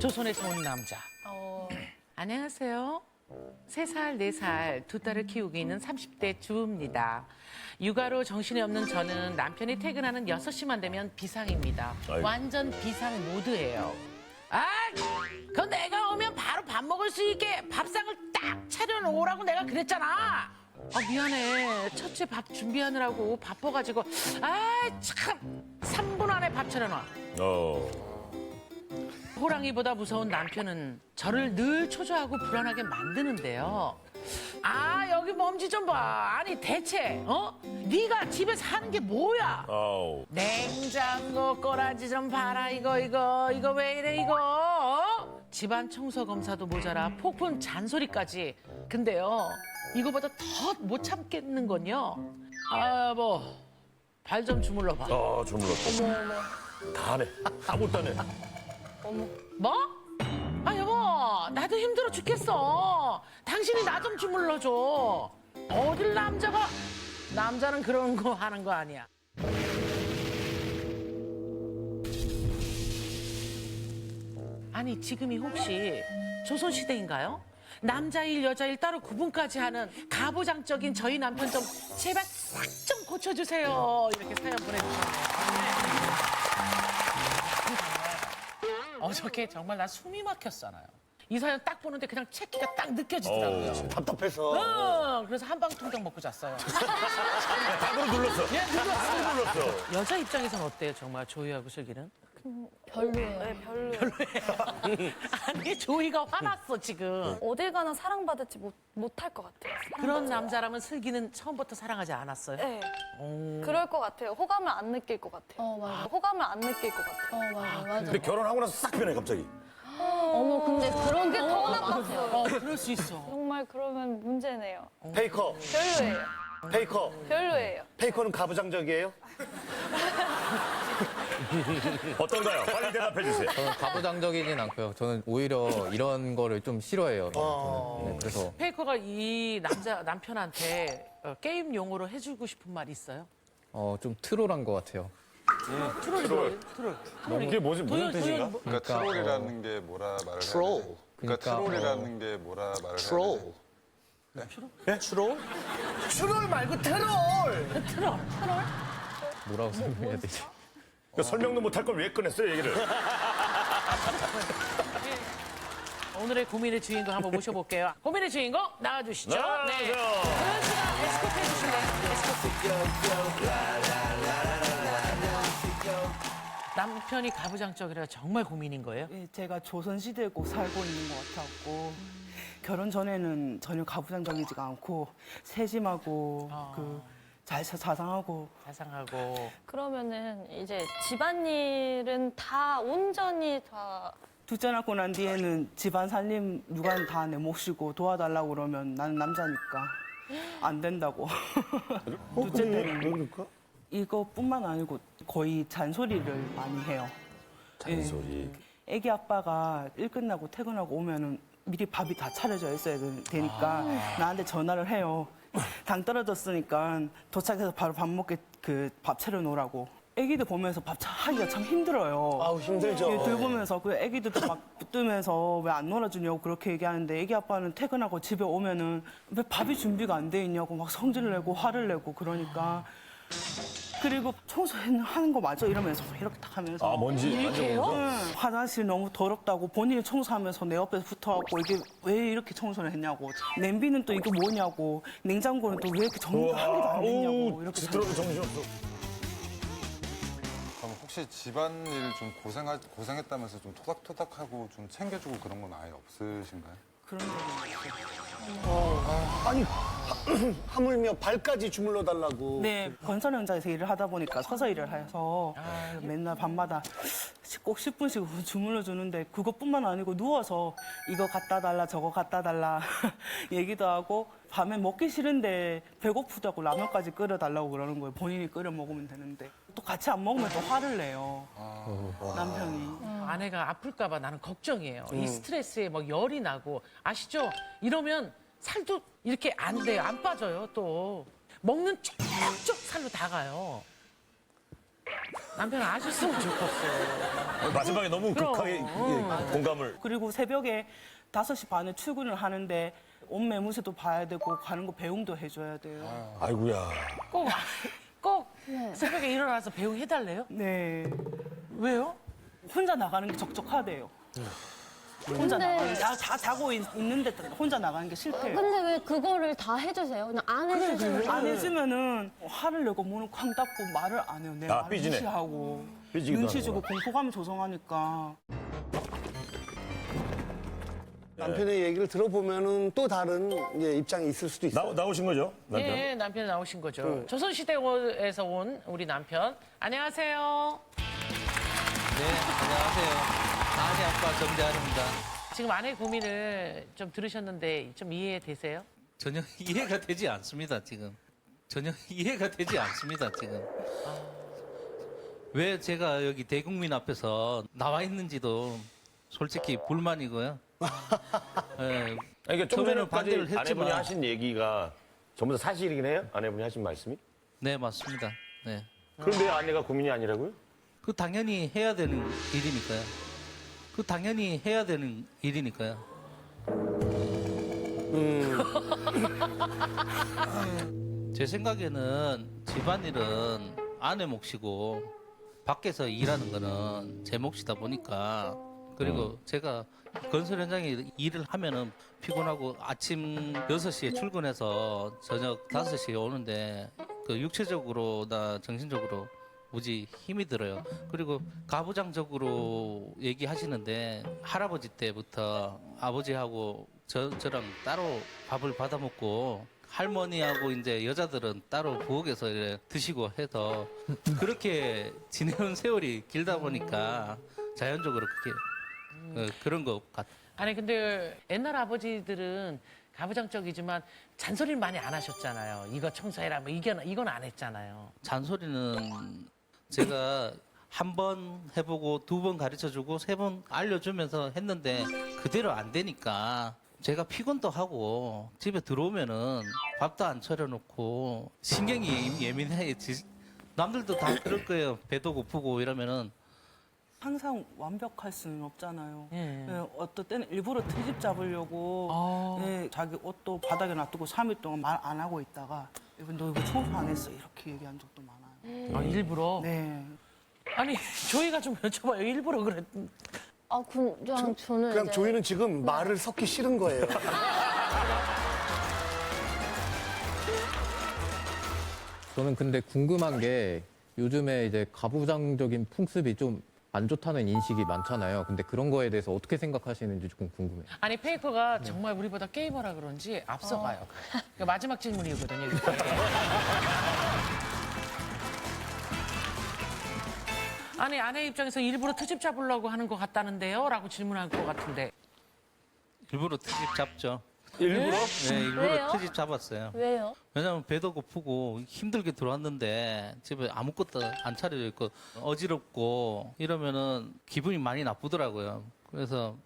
조선에서 온 남자. 안녕하세요. 3살, 4살 두 딸을 키우고 있는 30대 주부입니다. 육아로 정신이 없는 저는 남편이 퇴근하는 6시만 되면 비상입니다. 아이고. 완전 비상 모드예요. 아, 그거 내가 오면 바로 밥 먹을 수 있게 밥상을 딱 차려놓으라고 내가 그랬잖아. 미안해. 첫째 밥 준비하느라고 바빠가지고. 참. 3분 안에 밥 차려놔. 호랑이보다 무서운 남편은 저를 늘 초조하고 불안하게 만드는데요. 여기 먼지 좀 봐. 아니 대체 네가 집에서 하는 게 뭐야? 냉장고 꼬라지 좀 봐라. 이거 왜 이래 이거? 집안 청소 검사도 모자라 폭풍 잔소리까지. 근데요 이거보다 더 못 참겠는 건요. 여보 발 좀 주물러 봐. 주물렀다. 어머. 다 하네. 아무것도 안 해. 뭐? 여보, 나도 힘들어 죽겠어. 당신이 나 좀 주물러줘. 어딜 남자는 그런 거 하는 거 아니야. 아니, 지금이 혹시 조선시대인가요? 남자일, 여자일 따로 구분까지 하는 가부장적인 저희 남편 좀 제발 싹 좀 고쳐주세요. 이렇게 사연 보내주셨네요. 어저께 정말 나 숨이 막혔잖아요. 이 사연 딱 보는데 그냥 체키가 딱 느껴지더라고요. 답답해서. 그래서 한방통닭 먹고 잤어요. 닭으로 눌렀어. 예, 눌렀어. 눌렀어. 여자 입장에서는 어때요, 정말 조이하고 슬기는? 별로예요. 네, 별로예요. 아니, 조이가 화났어, 지금. 어딜 가나 사랑받을지 못할 것 같아요. 그런 남자라면 슬기는 처음부터 사랑하지 않았어요? 네. 그럴 것 같아요. 호감을 안 느낄 것 같아요. 맞아. 호감을 안 느낄 것 같아요. 맞아. 근데 결혼하고 나서 싹 변해 갑자기. 어머, 근데 그런 게 더 나빴어요. 그럴 수 있어. 정말 그러면 문제네요. 페이커. 별로예요. 페이커. 별로예요. 페이커는 가부장적이에요? 어떤가요? 빨리 대답해 주세요. 저는 가부장적이진 않고요. 저는 오히려 이런 거를 좀 싫어해요. 저는. 네, 그래서 페이커가 이 남편한테 게임 용어로 해주고 싶은 말 있어요? 좀 트롤한 것 같아요. 트롤. 이게 뭐지? 무슨 뜻인가? 그러니까 트롤이라는 게 뭐라 말을 해야 되지? 그러니까 그러니까, 트롤이라는 게 뭐라 말을 트롤. 해야 되지? 네? 트롤? 트롤 말고 트롤! 뭐라고 설명해야 되지? 그 설명도 못할 걸 왜 꺼냈어요, 얘기를? 오늘의 고민의 주인공 한번 모셔볼게요. 고민의 주인공 나와주시죠. 나와주세요. 도현 씨가 에스코트 해주실래요? 남편이 가부장적이라 정말 고민인 거예요? 예, 제가 조선시대에 꼭 살고 있는 것 같았고 결혼 전에는 전혀 가부장적이지가 않고 세심하고 자상하고 자상하고. 그러면은 이제 집안일은 다 온전히 다 둘째 낳고 난 뒤에는 집안 살림 육아는 다 내 몫이고 도와달라고 그러면 나는 남자니까 안 된다고. 둘째 때는 왜 그럴까? 이거뿐만 아니고 거의 잔소리를 많이 해요. 잔소리. 애기 아빠가 일 끝나고 퇴근하고 오면은 미리 밥이 다 차려져 있어야 되니까 나한테 전화를 해요. 당 떨어졌으니까 도착해서 바로 밥 먹게 밥 차려놓으라고. 애기들 보면서 밥 하기가 참 힘들어요. 아우, 힘들죠. 예, 돌보면서 그 애기들도 막 붙들면서 왜 안 놀아주냐고 그렇게 얘기하는데 애기 아빠는 퇴근하고 집에 오면은 왜 밥이 준비가 안 돼 있냐고 막 성질을 내고 화를 내고 그러니까. 그리고 청소하는 거 맞아? 이러면서 이렇게 딱 하면서. 먼지 만져보면서? 응, 화장실 너무 더럽다고 본인이 청소하면서 내 옆에 붙어갖고 이게 왜 이렇게 청소를 했냐고. 냄비는 또 이거 뭐냐고. 냉장고는 또 왜 이렇게 정리가 한 개도 안 됐냐고. 이렇게 들어도 정신없어. 그럼 혹시 집안일 좀 고생했다면서 좀 토닥토닥하고 좀 챙겨주고 그런 건 아예 없으신가요? 그런 적은 아니, 하물며 발까지 주물러 달라고. 네, 건설 현장에서 일을 하다 보니까 서서 일을 해서 맨날 밤마다 꼭 10분씩 주물러 주는데 그것뿐만 아니고 누워서 이거 갖다 달라 저거 갖다 달라 얘기도 하고 밤에 먹기 싫은데 배고프다고 라면까지 끓여 달라고 그러는 거예요. 본인이 끓여 먹으면 되는데 또 같이 안 먹으면 또 화를 내요. 남편이. 아내가 아플까봐 나는 걱정이에요. 이 스트레스에 막 열이 나고. 아시죠? 이러면 살도 이렇게 안 돼요. 안 빠져요, 또. 먹는 쭉쭉 살로 다 가요. 남편 아셨으면 좋겠어. 마지막에 너무 그럼. 극하게 공감을. 그리고 새벽에 5시 반에 출근을 하는데 옷 매무새도 봐야 되고 가는 거 배웅도 해줘야 돼요. 아이고야. 꼭 새벽에 일어나서 배웅해달래요? 네. 왜요? 혼자 나가는 게 적적하대요. 혼자 근데- 나가는 게. 자고 있는데 혼자 나가는 게 싫대요. 근데 왜 그거를 다 해주세요? 그냥 안 해주시면 안 해주면은 화를 내고 문을 쾅 닫고 말을 안 해요. 내 아, 말을 삐지네. 무시하고 삐지기도 눈치 주고 하는구나. 공포감 조성하니까. 남편의 얘기를 들어보면은 또 다른 이제 입장이 있을 수도 있어요. 나오신 거죠? 남편? 예, 남편이 나오신 거죠. 조선시대에서 온 우리 남편. 안녕하세요. 네, 안녕하세요. 아내 아빠 정재환입니다. 지금 아내 고민을 좀 들으셨는데 좀 이해되세요? 전혀 이해가 되지 않습니다, 지금. 전혀 이해가 되지 않습니다, 지금. 왜 제가 여기 대국민 앞에서 나와 있는지도 솔직히 불만이고요. 예, 그러니까 좀 처음에는 전에까지 반대를 아내분이 했지만. 하신 얘기가 전부 다 사실이긴 해요? 아내분이 하신 말씀이? 네, 맞습니다. 네. 그런데 아내가 고민이 아니라고요? 그 당연히 해야 되는 일이니까요. 그 당연히 해야 되는 일이니까요. 제 생각에는 집안일은 아내 몫이고 밖에서 일하는 거는 제 몫이다 보니까 그리고 제가 건설 현장에 일을 하면은 피곤하고 아침 6시에 출근해서 저녁 5시에 오는데 그 육체적으로나 정신적으로 무지 힘이 들어요. 그리고 가부장적으로 얘기하시는데 할아버지 때부터 아버지하고 저랑 따로 밥을 받아 먹고 할머니하고 이제 여자들은 따로 부엌에서 이렇게 드시고 해서 그렇게 지내온 세월이 길다 보니까 자연적으로 그렇게 그런 것 같아요. 아니 근데 옛날 아버지들은 가부장적이지만 잔소리를 많이 안 하셨잖아요. 이거 청소해라 뭐 이건 안 했잖아요. 잔소리는 제가 한 번 해보고 2번 가르쳐주고 3번 알려주면서 했는데 그대로 안 되니까 제가 피곤도 하고 집에 들어오면은 밥도 안 차려놓고 신경이 예민해. 남들도 다 그럴 거예요. 배도 고프고 이러면은 항상 완벽할 수는 없잖아요. 예. 예, 어떨 때는 일부러 트집 잡으려고 예, 자기 옷도 바닥에 놔두고 3일 동안 말 안 하고 있다가 너 이거 청소 안 했어 이렇게 얘기한 적도 많아요. 아, 일부러? 네. 아니 조이가 좀 여쭤봐요. 일부러 그래. 아, 그냥 저는 그냥 이제 조이는 지금 말을 섞기 싫은 거예요. 저는 근데 궁금한 게 요즘에 이제 가부장적인 풍습이 좀 안 좋다는 인식이 많잖아요. 근데 그런 거에 대해서 어떻게 생각하시는지 조금 궁금해요. 아니 페이커가 정말 우리보다 게이머라 그런지 앞서가요. 그러니까 마지막 질문이거든요. 이게. 아니 아내 입장에서 일부러 트집 잡으려고 하는 것 같다는데요? 라고 질문할 것 같은데. 일부러 트집 잡죠. 일부러? 네, 일부러 왜요? 트집 잡았어요. 왜요? 왜냐면 배도 고프고 힘들게 들어왔는데 집에 아무것도 안 차려져 있고 어지럽고 이러면은 기분이 많이 나쁘더라고요. 그래서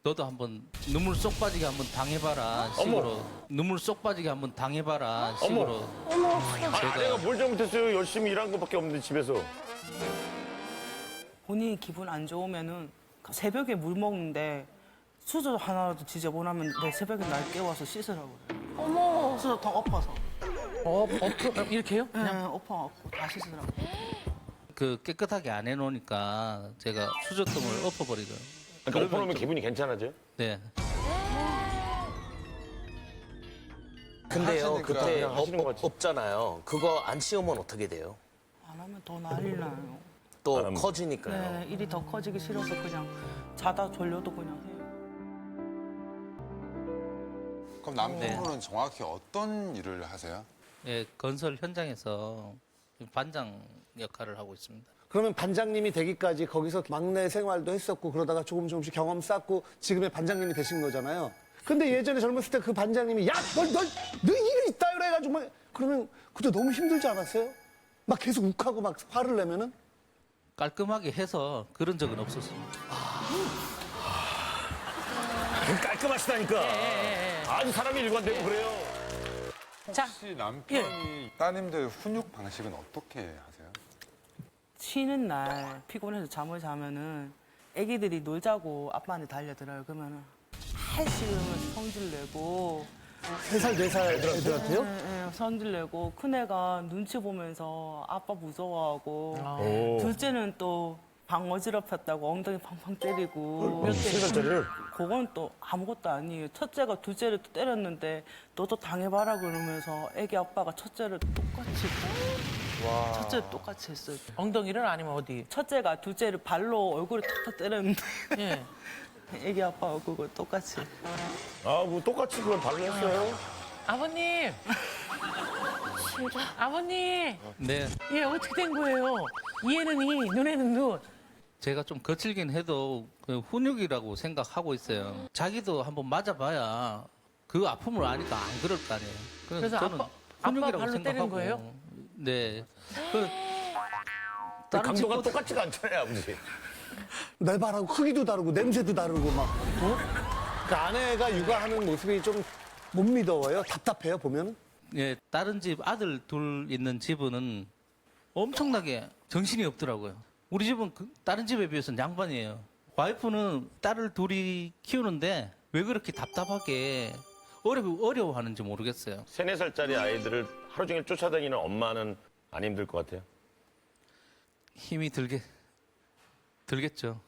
너도 한번 눈물 쏙 빠지게 한번 당해봐라 식으로 눈물 쏙 빠지게 한번 당해봐라 식으로 아내가 뭘 잘못했어요? 열심히 일한 것밖에 없는데 집에서. 본인이 기분 안 좋으면은 새벽에 물 먹는데 수저 하나라도 지저분하면 내 새벽에 날 깨워서 씻으라고 그래요. 어머. 수저 더 엎어서. 이렇게요? 네, 엎어 다 씻으라고. 그 깨끗하게 안 해놓으니까 제가 수저통을 엎어버리고요. 그러니까 엎어놓으면 기분이 괜찮아져요? 네. 근데요, 하시니까 그때 그냥 하시는 것 같지. 없잖아요. 그거 안 치우면 어떻게 돼요? 안 하면 더 난리 나요. 또 안 하면- 커지니까요. 네, 일이 더 커지기 싫어서 그냥 자다 졸려도 그냥 해요. 그럼 남편분은 정확히 어떤 일을 하세요? 예, 건설 현장에서 반장 역할을 하고 있습니다. 그러면 반장님이 되기까지 거기서 막내 생활도 했었고 그러다가 조금씩 경험 쌓고 지금의 반장님이 되신 거잖아요. 근데 예전에 젊었을 때 그 반장님이 야, 너 일을 있다 이래 해가지고 막 그러면 그때 너무 힘들지 않았어요? 막 계속 욱하고 막 화를 내면은? 깔끔하게 해서 그런 적은 없었습니다. 깔끔하시다니까. 아주 사람이 일관되고 그래요. 자, 혹시 남편이 따님들 훈육 방식은 어떻게 하세요? 쉬는 날 피곤해서 잠을 자면은 애기들이 놀자고 아빠한테 달려들어요. 그러면은 아이씨 이러면서 성질 내고 3살, 4살 애들한테요? 네, 성질 내고 큰애가 눈치 보면서 아빠 무서워하고 둘째는 또 방 어지럽혔다고 엉덩이 팡팡 때리고 3살짜리를? 그건 또 아무것도 아니에요. 첫째가 둘째를 또 때렸는데 너도 당해봐라 그러면서 애기 아빠가 첫째를 똑같이 첫째를 똑같이 했어요. 엉덩이를 아니면 어디? 첫째가 둘째를 발로 얼굴에 탁탁 때렸는데 예. 애기 아빠가 그거 똑같이. 아, 뭐 똑같이 그걸 발로 했어요? 아버님. 아버님. 네. 예, 어떻게 된 거예요? 이에는 이, 눈에는 눈. 제가 좀 거칠긴 해도 그 훈육이라고 생각하고 있어요. 자기도 한번 맞아봐야 그 아픔을 아니까 안 그럴 거 아니에요. 그래서 저는 아빠 훈육이라고 발로 때린 생각하고. 거예요? 네. 그 다른 강도가 집보다 똑같지가 않잖아요, 아버지. 날발하고 크기도 다르고 냄새도 다르고 막. 그 아내가 육아하는 모습이 좀 못 믿어요. 답답해요 보면은. 예, 다른 집 아들 둘 있는 집은 엄청나게 정신이 없더라고요. 우리 집은 다른 집에 비해서는 양반이에요. 와이프는 딸을 둘이 키우는데 왜 그렇게 답답하게 어려워하는지 모르겠어요. 3, 4살짜리 아이들을 하루 종일 쫓아다니는 엄마는 안 힘들 것 같아요? 힘이 들겠죠.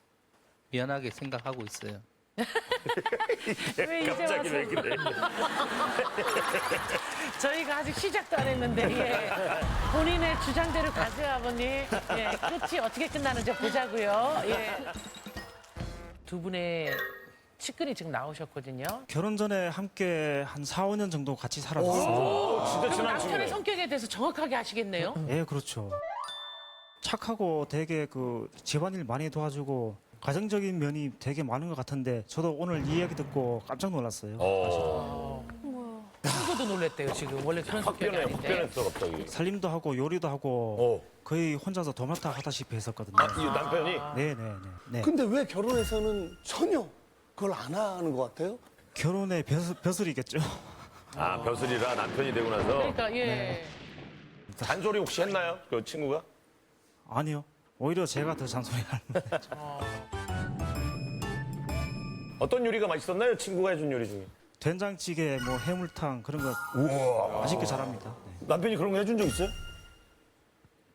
미안하게 생각하고 있어요. 왜 이제 갑자기 와서 왜 그래? 저희가 아직 시작도 안 했는데 예. 본인의 주장대로 가세요 아버님. 예. 끝이 어떻게 끝나는지 보자고요. 예. 두 분의 측근이 지금 나오셨거든요. 결혼 전에 함께 한 4, 5년 정도 같이 살았어요. 진짜 그럼 친한 남편의 친구네. 성격에 대해서 정확하게 아시겠네요. 예, 그렇죠. 착하고 되게 그 집안일 많이 도와주고 가정적인 면이 되게 많은 것 같은데 저도 오늘 이 이야기 듣고 깜짝 놀랐어요. 친구도 놀랬대요 지금. 원래 그런 성격이 확 아닌데. 변했어, 갑자기. 살림도 하고 요리도 하고 거의 혼자서 도맡아 하다시피 했었거든요. 아, 이 남편이? 네. 근데 왜 결혼해서는 전혀 그걸 안 하는 것 같아요? 결혼의 벼슬이겠죠. 아, 벼슬이라 남편이 되고 나서 그러니까 예. 잔소리 혹시 했나요? 그 친구가? 아니요. 오히려 제가 더 잔소리하는. 어떤 요리가 맛있었나요? 친구가 해준 요리 중에. 된장찌개, 뭐 해물탕 그런 거 맛있게 잘합니다. 네. 남편이 그런 거 해준 적 있어요?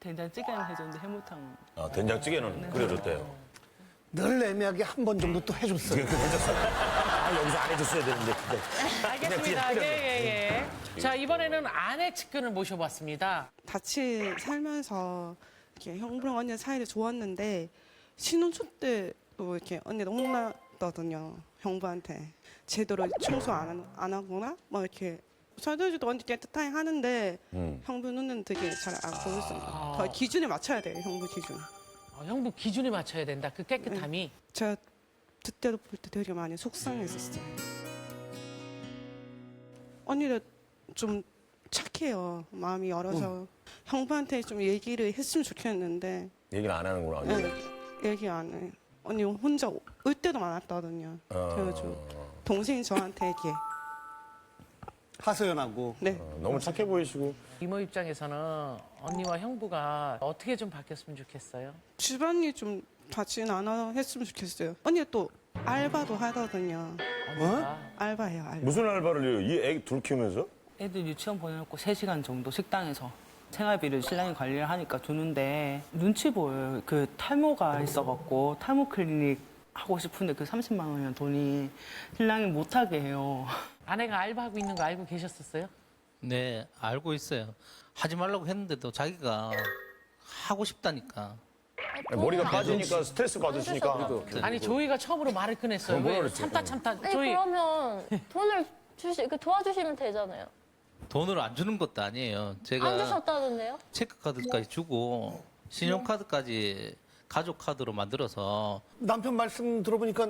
된장찌개는 해줬는데 해물탕. 아, 된장찌개는 끓여줬대요. 늘 애매하게 한 번 정도 또 해줬어요. 아, 여기서 안 해줬어야 되는데. 알겠습니다. 예. 자 이번에는 아내 측근을 모셔봤습니다. 같이 살면서 이렇게 형부랑 언니 사이를 좋았는데 신혼초 때도 이렇게 언니가 혼났거든요. 형부한테 제대로 청소 안 하거나 막 이렇게 설거지도 언니 깨끗하게 하는데 형부 눈은 되게 잘 안 보였습니다. 거의 기준에 맞춰야 돼요, 형부 기준. 형부 기준에 맞춰야 된다. 그 깨끗함이. 제가 그때도 볼 때 되게 많이 속상했었어요. 언니가 좀 착해요. 마음이 열어서 형부한테 좀 얘기를 했으면 좋겠는데 얘기를 안 하는구나. 얘기 안 해. 언니 혼자 올 때도 많았거든요. 그래가지고 동생이 저한테 얘기해. 하소연하고. 네. 너무 착해 보이시고. 이모 입장에서는 언니와 형부가 어떻게 좀 바뀌었으면 좋겠어요? 집안일 좀 같이 나눠 했으면 좋겠어요. 언니가 또 알바도 하거든요. 알바해요, 알바. 무슨 알바를 해요? 이 애 둘 키우면서? 애들 유치원 보내놓고 3시간 정도 식당에서 생활비를 신랑이 관리를 하니까 주는데 눈치 보여요. 그 탈모가 있어갖고 탈모 클리닉 하고 싶은데 그 30만 원이면 돈이 신랑이 못하게 해요. 아내가 알바하고 있는 거 알고 계셨었어요? 네, 알고 있어요. 하지 말라고 했는데도 자기가 하고 싶다니까. 머리가 빠지니까 스트레스 받으시니까. 아니 조이가 처음으로 말을 꺼냈어요. 뭐라 왜? 그랬지? 참다. 아니, 조이. 그러면 돈을 도와주시면 되잖아요. 돈을 안 주는 것도 아니에요. 안 제가 주셨다는데요? 체크카드까지 주고 신용카드까지 가족카드로 만들어서 남편 말씀 들어보니까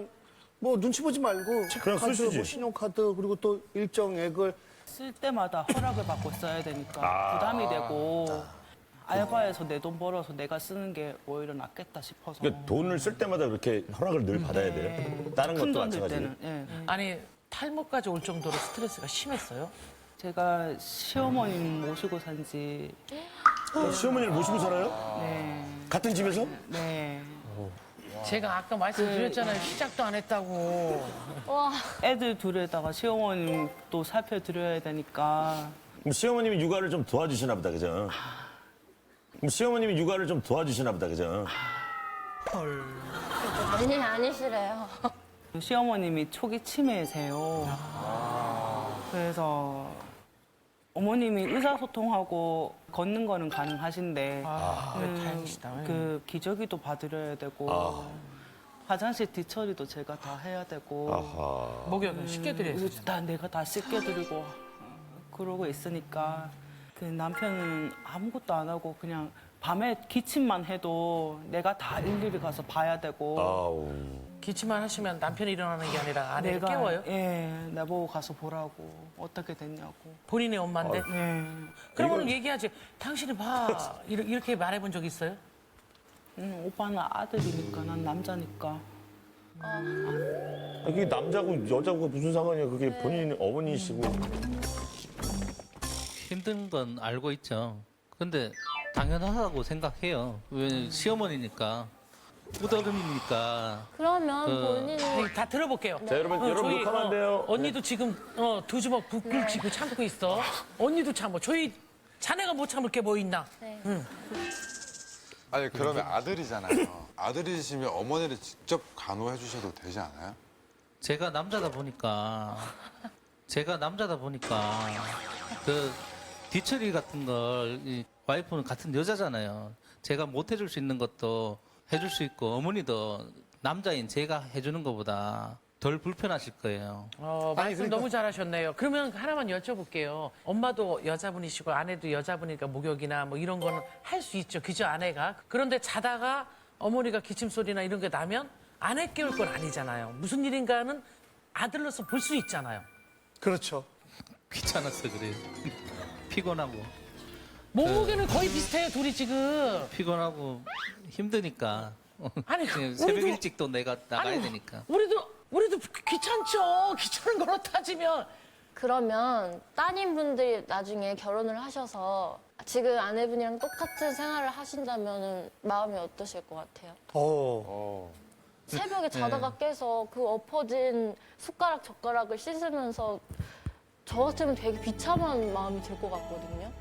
뭐 눈치 보지 말고 체크카드, 쓰시지. 뭐 신용카드 그리고 또 일정액을 쓸 때마다 허락을 받고 써야 되니까 부담이 되고 알바해서 내 돈 벌어서 내가 쓰는 게 오히려 낫겠다 싶어서. 그러니까 돈을 쓸 때마다 그렇게 허락을 늘 받아야 돼요? 다른 큰 것도 돈 들 마찬가지예요? 때는. 예. 아니 탈모까지 올 정도로 스트레스가 심했어요? 제가 시어머님 모시고 산지 시어머니를 모시고 살아요? 네. 같은 집에서? 네. 제가 아까 말씀드렸잖아요. 시작도 안 했다고. 와, 애들 둘에다가 시어머님 또 살펴드려야 되니까. 그럼 시어머님이 육아를 좀 도와주시나 보다, 그죠? 그럼 시어머님이 육아를 좀 도와주시나 보다, 그죠? 헐. 아니시래요. 시어머님이 초기 치매세요. 그래서 어머님이 의사소통하고 걷는 거는 가능하신데 다행이시다. 그 기저귀도 봐드려야 되고 화장실 뒤처리도 제가 다 해야 되고 목욕은 쉽게 드려요. 다 내가 다 씻겨드리고 그러고 있으니까 그 남편은 아무것도 안 하고 그냥 밤에 기침만 해도 내가 다 일일이 가서 봐야 되고 기침만 하시면 남편이 일어나는 게 아니라 아내를 깨워요? 예, 나보고 가서 보라고 어떻게 됐냐고. 본인의 엄마인데? 네. 그러면 얘기하지. 당신이 봐. 이렇게 말해본 적 있어요? 오빠는 아들이니까 난 남자니까. 그게 남자고 여자고 무슨 상관이야. 그게 본인 어머니시고. 힘든 건 알고 있죠. 근데 당연하다고 생각해요. 왜 시어머니니까. 무더름이니까. 그러면 본인이 네, 다 들어볼게요. 자, 여러분 저희, 녹화하면 안 돼요. 언니도 지금 두 주먹 붓글 쥐고 참고 있어. 언니도 참어. 저희 자네가 못 참을 게 뭐 있나? 네. 아니 그러면 아들이잖아요. 아들이시면 어머니를 직접 간호해 주셔도 되지 않아요? 제가 남자다 보니까 그 뒤처리 같은 걸 이 와이프는 같은 여자잖아요. 제가 못 해줄 수 있는 것도 해줄 수 있고 어머니도 남자인 제가 해주는 것보다 덜 불편하실 거예요. 말씀 너무 잘하셨네요. 그러면 하나만 여쭤볼게요. 엄마도 여자분이시고 아내도 여자분이니까 목욕이나 뭐 이런 거는 할 수 있죠. 그죠, 아내가? 그런데 자다가 어머니가 기침 소리나 이런 게 나면 아내 깨울 건 아니잖아요. 무슨 일인가는 아들로서 볼 수 있잖아요. 그렇죠. 귀찮아서 그래요. 피곤하고. 몸무게는 거의 비슷해요, 둘이 지금. 피곤하고 힘드니까. 아니, 지금 새벽 우리도- 일찍 또 내가 나가야 아니, 되니까. 우리도 귀찮죠. 귀찮은 거로 따지면. 그러면 따님분들이 나중에 결혼을 하셔서 지금 아내분이랑 똑같은 생활을 하신다면 마음이 어떠실 것 같아요? 새벽에 자다가 깨서 그 엎어진 숟가락 젓가락을 씻으면서 저 같으면 되게 비참한 마음이 들 것 같거든요.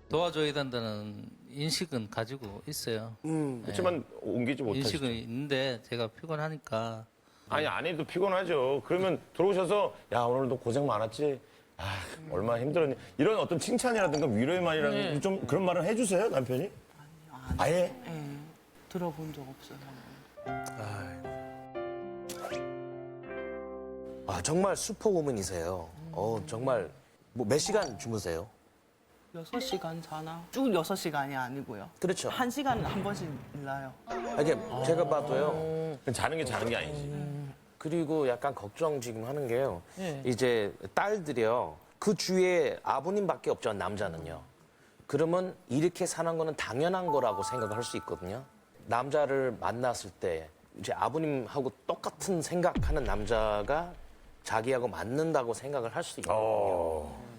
도와줘야 된다는 인식은 가지고 있어요. 그렇지만 옮기지 못하시죠. 인식은 있는데 제가 피곤하니까. 아니 아내도 피곤하죠. 그러면 들어오셔서 야 오늘도 고생 많았지. 아 얼마나 힘들었니. 이런 어떤 칭찬이라든가 위로의 말이라든가 좀 그런 말을 해주세요 남편이? 아예? 예, 들어본 적 없어요. 아, 정말 슈퍼우먼이세요. 정말 뭐 몇 시간 주무세요? 6시간 자나? 쭉 6시간이 아니고요. 그렇죠. 1시간은 한 번씩 일나요. 이게 제가 봐도요. 자는 게 자는 게 아니지. 그리고 약간 걱정 지금 하는 게요. 네. 이제 딸들이요. 그 주위에 아버님밖에 없죠, 남자는요. 그러면 이렇게 사는 거는 당연한 거라고 생각을 할 수 있거든요. 남자를 만났을 때 이제 아버님하고 똑같은 생각하는 남자가 자기하고 맞는다고 생각을 할 수 있거든요.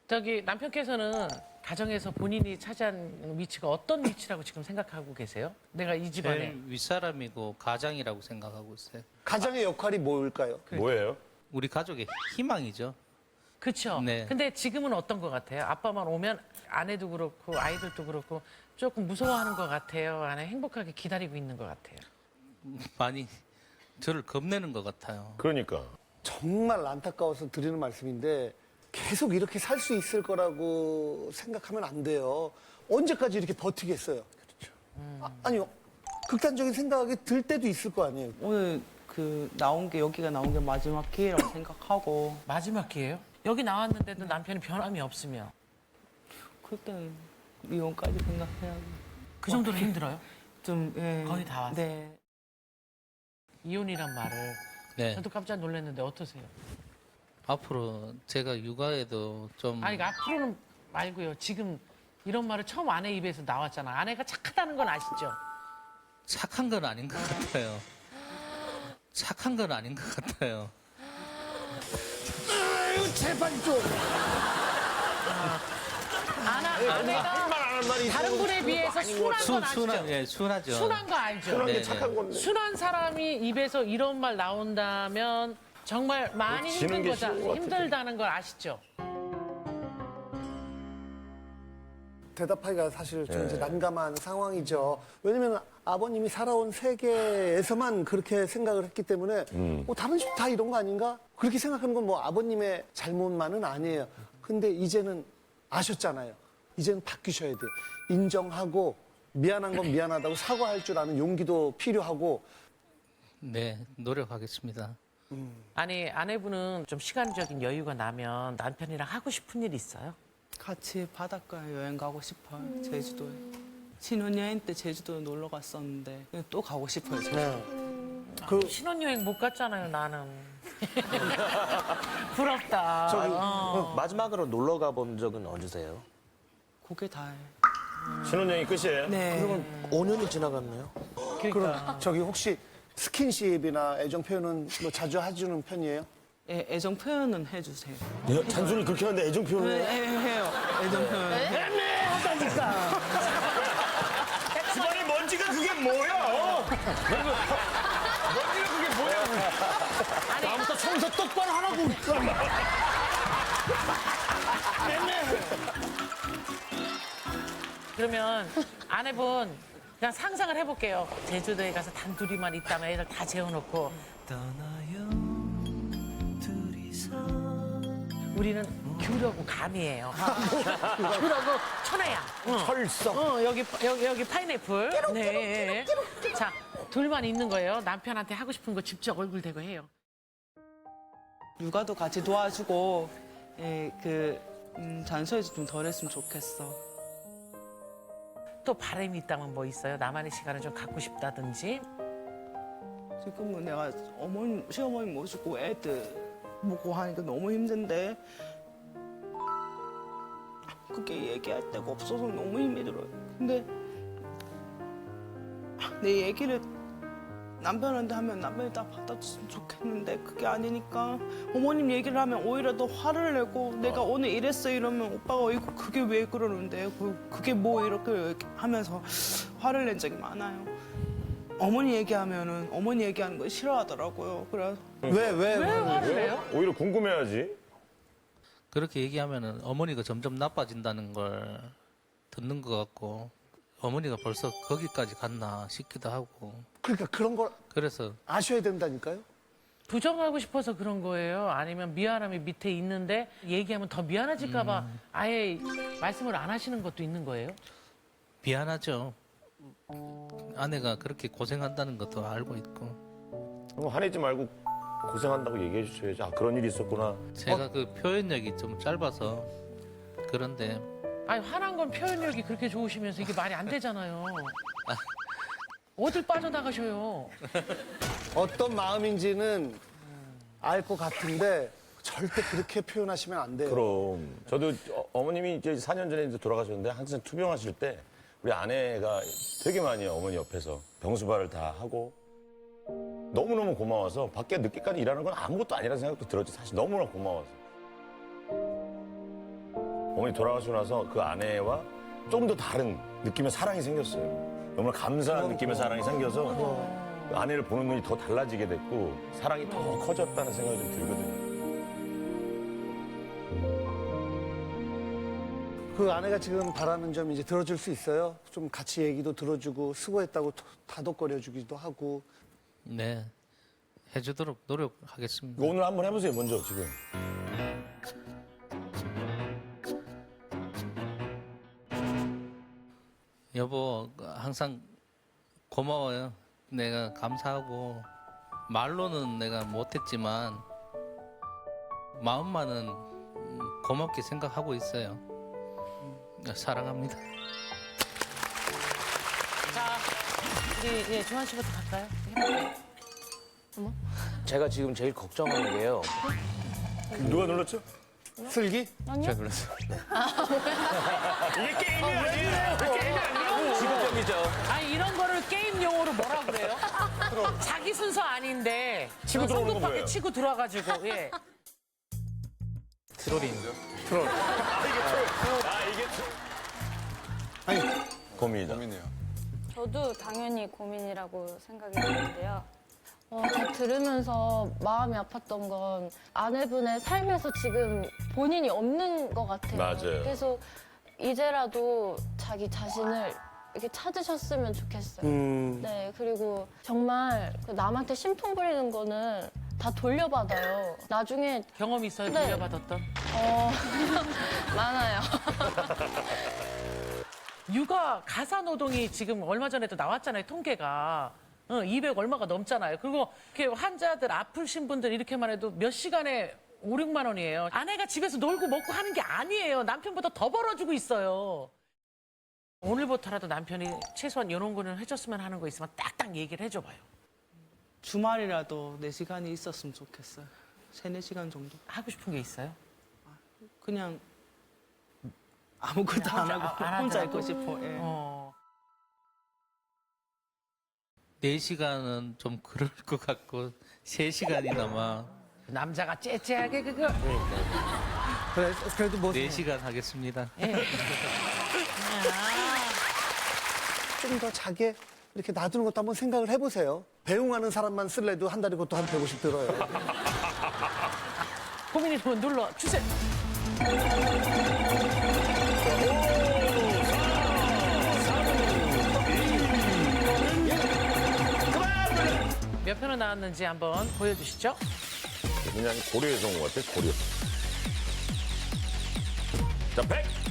저기 남편께서는 가정에서 본인이 차지한 위치가 어떤 위치라고 지금 생각하고 계세요? 내가 이 집안에. 제일 윗사람이고 가장이라고 생각하고 있어요. 가장의 역할이 뭘까요? 뭐예요? 우리 가족의 희망이죠. 그렇죠. 네. 근데 지금은 어떤 것 같아요? 아빠만 오면 아내도 그렇고 아이들도 그렇고 조금 무서워하는 것 같아요. 아내 행복하게 기다리고 있는 것 같아요. 많이 저를 겁내는 것 같아요. 그러니까. 정말 안타까워서 드리는 말씀인데 계속 이렇게 살 수 있을 거라고 생각하면 안 돼요. 언제까지 이렇게 버티겠어요? 그렇죠. 아니요. 극단적인 생각이 들 때도 있을 거 아니에요. 오늘 여기가 나온 게 마지막 기회라고 생각하고 마지막 기회요? 여기 나왔는데도 남편이 변함이 없으면 그때는 이혼까지 생각해야지. 그 정도로 힘들어요? 좀, 예. 거의 다 왔어요. 네. 이혼이란 말을 네. 저도 깜짝 놀랐는데 어떠세요? 앞으로 제가 육아에도 좀 아니 앞으로는 말고요. 지금 이런 말을 처음 아내 입에서 나왔잖아. 아내가 착하다는 건 아시죠? 착한 건 아닌 것 같아요. 착한 건 아닌 것 같아요. 아유, 제발 좀. 아내가 다른 분에 비해서 순한 건 아시죠? 순하죠. 순한 거 알죠? 순한 게 네, 착한 건데. 순한 사람이 입에서 이런 말 나온다면 정말 많이 지는 게 싫은 것 같아. 힘들다는 걸 아시죠? 대답하기가 사실 좀 네. 이제 난감한 상황이죠. 왜냐면 아버님이 살아온 세계에서만 그렇게 생각을 했기 때문에 다른 집 다 이런 거 아닌가? 그렇게 생각하는 건 뭐 아버님의 잘못만은 아니에요. 근데 이제는 아셨잖아요. 이제는 바뀌셔야 돼요. 인정하고 미안한 건 미안하다고 사과할 줄 아는 용기도 필요하고. 네, 노력하겠습니다. 아니 아내분은 좀 시간적인 여유가 나면 남편이랑 하고 싶은 일 있어요? 같이 바닷가에 여행 가고 싶어요. 제주도에. 신혼여행 때 제주도에 놀러 갔었는데 또 가고 싶어요. 제주도. 신혼여행 못 갔잖아요 나는. 부럽다. 마지막으로 놀러 가본 적은 언제세요? 그게 다예요. 신혼여행이 끝이에요? 네. 그러면 5년이 지나갔네요. 그럼 저기 혹시 스킨십이나 애정 표현은 뭐 자주 해주는 편이에요? 예, 애정 표현은 해주세요. 네, 잔소리 그렇게 하는데 애정 표현을 해요? 해요. 애정 표현. 애매하다니까. 집안에 먼지가 그게 뭐야? 먼지가 그게 뭐야? 다음부터 청소 똑바로 하라고. 그러면 아내분 그냥 상상을 해볼게요. 제주도에 가서 단둘이만 있다가 애들 다 재워놓고 우리는 귤하고 감이에요. 귤하고 천혜야. 철석. 여기 파인애플. 네. 자, 둘만 있는 거예요. 남편한테 하고 싶은 거 직접 얼굴 대고 해요. 육아도 같이 도와주고 잔소리 좀 덜했으면 좋겠어. 또 바람이 있다면 뭐 있어요? 나만의 시간을 좀 갖고 싶다든지. 지금은 내가 시어머니 모시고 애들 먹고 하니까 너무 힘든데 그게 얘기할 데가 없어서 너무 힘이 들어요. 근데 내 얘기를 남편한테 하면 남편이 다 받아줬으면 좋겠는데 그게 아니니까 어머님 얘기를 하면 오히려 더 화를 내고 내가 오늘 이랬어 이러면 오빠가 이거 그게 왜 그러는데 그게 뭐 이렇게 하면서 화를 낸 적이 많아요. 어머니 얘기하면은 어머니 얘기하는 거 싫어하더라고요. 그래서 왜 화를 내요? 오히려 궁금해야지. 그렇게 얘기하면은 어머니가 점점 나빠진다는 걸 듣는 것 같고 어머니가 벌써 거기까지 갔나 싶기도 하고. 그러니까 그런 걸 그래서 아셔야 된다니까요. 부정하고 싶어서 그런 거예요? 아니면 미안함이 밑에 있는데 얘기하면 더 미안해질까 봐 아예 말씀을 안 하시는 것도 있는 거예요? 미안하죠. 아내가 그렇게 고생한다는 것도 알고 있고. 그럼 화내지 말고 고생한다고 얘기해 주셔야지. 아, 그런 일이 있었구나. 제가 그 표현력이 좀 짧아서 그런데 아니 화난 건 표현력이 그렇게 좋으시면서 이게 말이 안 되잖아요. 어딜 빠져나가셔요? 어떤 마음인지는 알 것 같은데 절대 그렇게 표현하시면 안 돼요. 그럼. 저도 어머님이 이제 4년 전에 이제 돌아가셨는데 항상 투병하실 때 우리 아내가 되게 많이 어머니 옆에서 병수발을 다 하고 너무너무 고마워서 밖에 늦게까지 일하는 건 아무것도 아니라는 생각도 들었지. 사실 너무나 고마워서. 어머니 돌아가시고 나서 그 아내와 좀 더 다른 느낌의 사랑이 생겼어요. 너무나 감사한 느낌의 사랑이 생겨서 아내를 보는 눈이 더 달라지게 됐고 사랑이 더 커졌다는 생각이 좀 들거든요. 그 아내가 지금 바라는 점 이제 들어줄 수 있어요? 좀 같이 얘기도 들어주고 수고했다고 다독거려주기도 하고. 네, 해주도록 노력하겠습니다. 이거 오늘 한번 해보세요, 먼저 지금. 여보, 항상 고마워요. 내가 감사하고 말로는 내가 못했지만 마음만은 고맙게 생각하고 있어요. 사랑합니다. 자, 우리 조한 씨부터 갈까요? 제가 지금 제일 걱정하는 게요. 누가 눌렀죠? 슬기? 제가 눌렀어요. 이게 게임이 아니에요. 게임이 아니라고. 지금점이죠. 아니 이런 거를 게임 용어로 뭐라 그래요? 자기 순서 아닌데 치고 들어오는 거 성급하게 뭐예요? 치고 들어와가지고 예. 트롤인. 고민이다. 고민이에요. 저도 당연히 고민이라고 생각이 드는데요. 다 들으면서 마음이 아팠던 건 아내분의 삶에서 지금 본인이 없는 것 같아요. 맞아요. 그래서 이제라도 자기 자신을 이렇게 찾으셨으면 좋겠어요. 네, 그리고 정말 그 남한테 심통 부리는 거는 다 돌려받아요. 나중에 경험 있어요? 네. 돌려받았던? 많아요. 육아 가사 노동이 지금 얼마 전에도 나왔잖아요. 통계가 200 얼마가 넘잖아요. 그리고 이렇게 환자들 아프신 분들 이렇게만 해도 몇 시간에 5, 6만 원이에요. 아내가 집에서 놀고 먹고 하는 게 아니에요. 남편보다 더 벌어주고 있어요. 오늘부터라도 남편이 최소한 이런 거는 해줬으면 하는 거 있으면 딱딱 얘기를 해줘봐요. 주말이라도 4시간이 있었으면 좋겠어요. 3-4시간 정도. 하고 싶은 게 있어요? 그냥 아무것도 안 하고 안 혼자 하더라도? 있고 싶어. 예. 4시간은 좀 그럴 것 같고 3시간이나마 남자가 째째하게 그거. 그래도 뭐 4시간 하겠습니다. 좀 더 자기 이렇게 놔두는 것도 한번 생각을 해보세요. 배웅하는 사람만 쓸래도 한 달에 그것도 한 150 들어요. 고민이면 눌러 주세요. 몇 편을 나왔는지 한번 보여주시죠. 그냥 고려에서 온 것 같아, 고려. 자, 100!